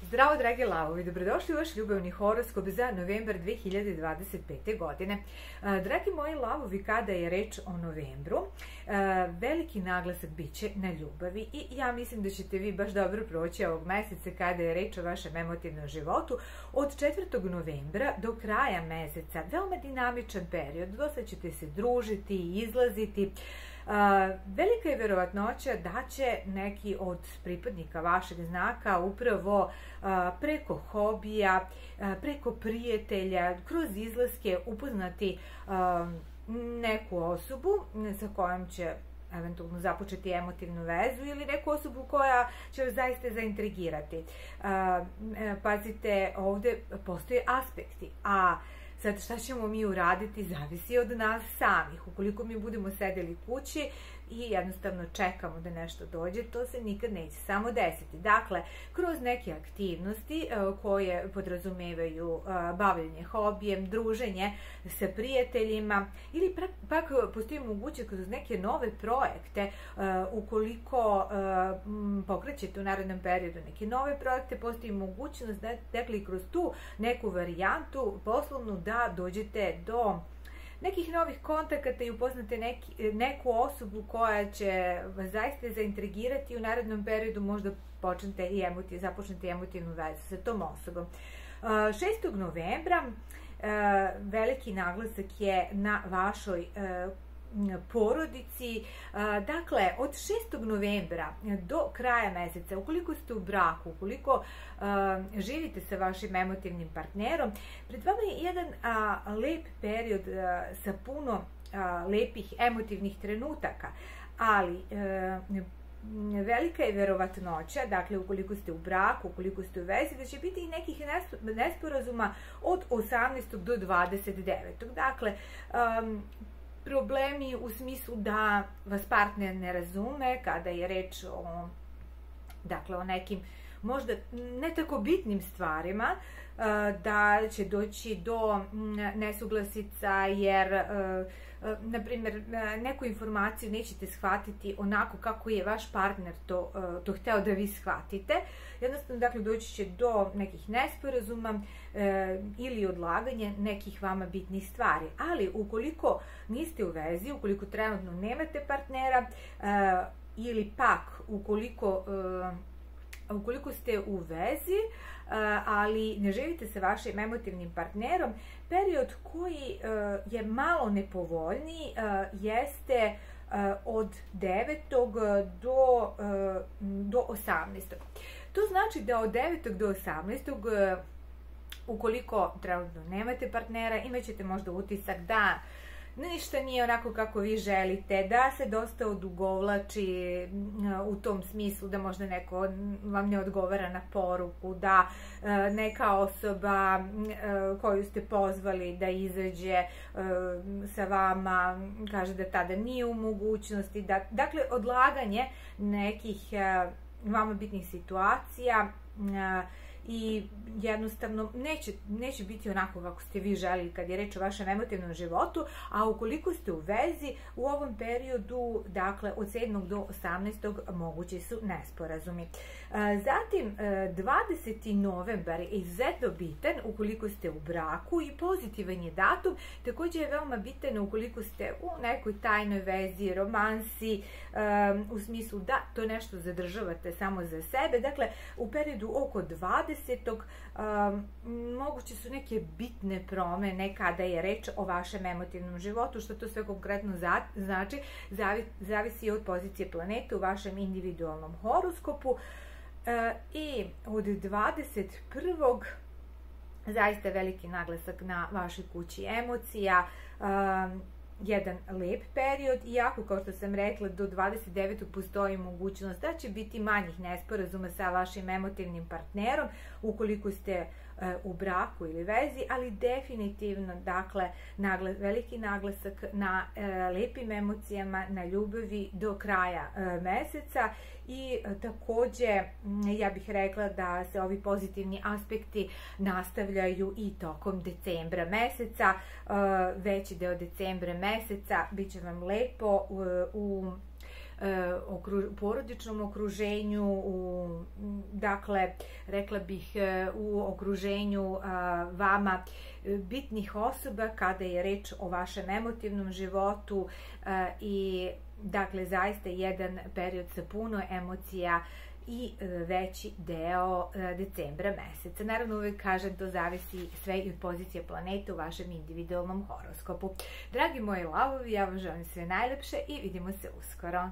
Zdravo dragi lavovi, dobrodošli u vaš ljubavni horoskop za novembar 2025. godine. Dragi moji lavovi, kada je reč o novembru, veliki naglasak bit će na ljubavi i ja mislim da ćete vi baš dobro proći ovog meseca kada je reč o vašem emotivnom životu. Od 4. novembra do kraja meseca, veoma dinamičan period, dosta ćete se družiti i izlaziti. Velika je verovatnoća da će neki od pripadnika vašeg znaka upravo preko hobija, preko prijatelja, kroz izlaske upoznati neku osobu sa kojom će eventualno započeti emotivnu vezu ili neku osobu koja će vas zaista zaintrigirati. Pazite, ovdje postoje aspekti, a sad šta ćemo mi uraditi zavisi od nas samih. Ukoliko mi budemo sedeli kući i jednostavno čekamo da nešto dođe, to se nikad neće samo desiti. Dakle, kroz neke aktivnosti koje podrazumevaju bavljenje hobijem, druženje sa prijateljima ili pak postoji mogućnost kroz neke nove projekte, ukoliko pokrećete u narednom periodu neke nove projekte, postoji mogućnost da dakle kroz tu neku varijantu poslovnu da dođete do nekih novih kontakata i upoznate neku osobu koja će vas zaista zaintrigirati i u narednom periodu možda započnete emotivnu vezu sa tom osobom. 6. novembra veliki naglasak je na vašoj porodici. Dakle, od 6. novembra do kraja meseca, ukoliko ste u braku, ukoliko živite sa vašim emotivnim partnerom, pred vama je jedan lep period sa puno lepih emotivnih trenutaka, ali velika je verovatnoća, dakle ukoliko ste u braku, ukoliko ste u vezi, da će biti i nekih nesporazuma od 18. do 29. Dakle, problemi u smislu da vas partner ne razume kada je reč o nekim možda ne tako bitnim stvarima, da će doći do nesuglasica jer na primjer neku informaciju nećete shvatiti onako kako je vaš partner to hteo da vi shvatite. Jednostavno, dakle, doći će do nekih nesporazuma ili odlaganja nekih vama bitnih stvari. Ali ukoliko niste u vezi, ukoliko trenutno nemate partnera ili pak ukoliko ste u vezi, ali ne živite sa vašim emotivnim partnerom, period koji je malo nepovoljniji jeste od 9. do 18. To znači da od 9. do 18. ukoliko trenutno nemate partnera, imat ćete možda utisak da ništa nije onako kako vi želite, da se dosta odugovlači u tom smislu da možda neko vam ne odgovara na poruku, da neka osoba koju ste pozvali da izađe sa vama kaže da tada nije u mogućnosti. Dakle, odlaganje nekih vama bitnih situacija i jednostavno neće biti onako kako ste vi želeli kad je reč o vašem emotivnom životu, a ukoliko ste u vezi u ovom periodu, dakle od 7. do 18. mogući su nesporazumi. Zatim 20. novembar je izuzetno bitan ukoliko ste u braku i pozitivan je datum, također je veoma bitan ukoliko ste u nekoj tajnoj vezi, romansi, u smislu da to nešto zadržavate samo za sebe. Dakle, u periodu oko 20. moguće su neke bitne promene kada je reč o vašem emotivnom životu. Što to sve konkretno znači, zavisi od pozicije planete u vašem individualnom horoskopu. I od 21. zaista veliki naglasak na vašoj kući emocija, jedan lep period, iako kao što sam rekla do 29. postoji mogućnost da će biti manjih nesporazuma sa vašim emotivnim partnerom ukoliko ste u braku ili vezi, ali definitivno, dakle, veliki naglasak na lepim emocijama, na ljubavi do kraja meseca. I također ja bih rekla da se ovi pozitivni aspekti nastavljaju i tokom decembra meseca. Veći deo decembra meseca bit će vam lepo u porodičnom okruženju, dakle, rekla bih u okruženju vama bitnih osoba kada je reč o vašem emotivnom životu i dakle zaista jedan period sa puno emocija i veći deo decembra meseca. Naravno, uvek kažem, to zavisi sve i od pozicije planete u vašem individualnom horoskopu. Dragi moji lavovi, ja vam želim sve najlepše i vidimo se uskoro.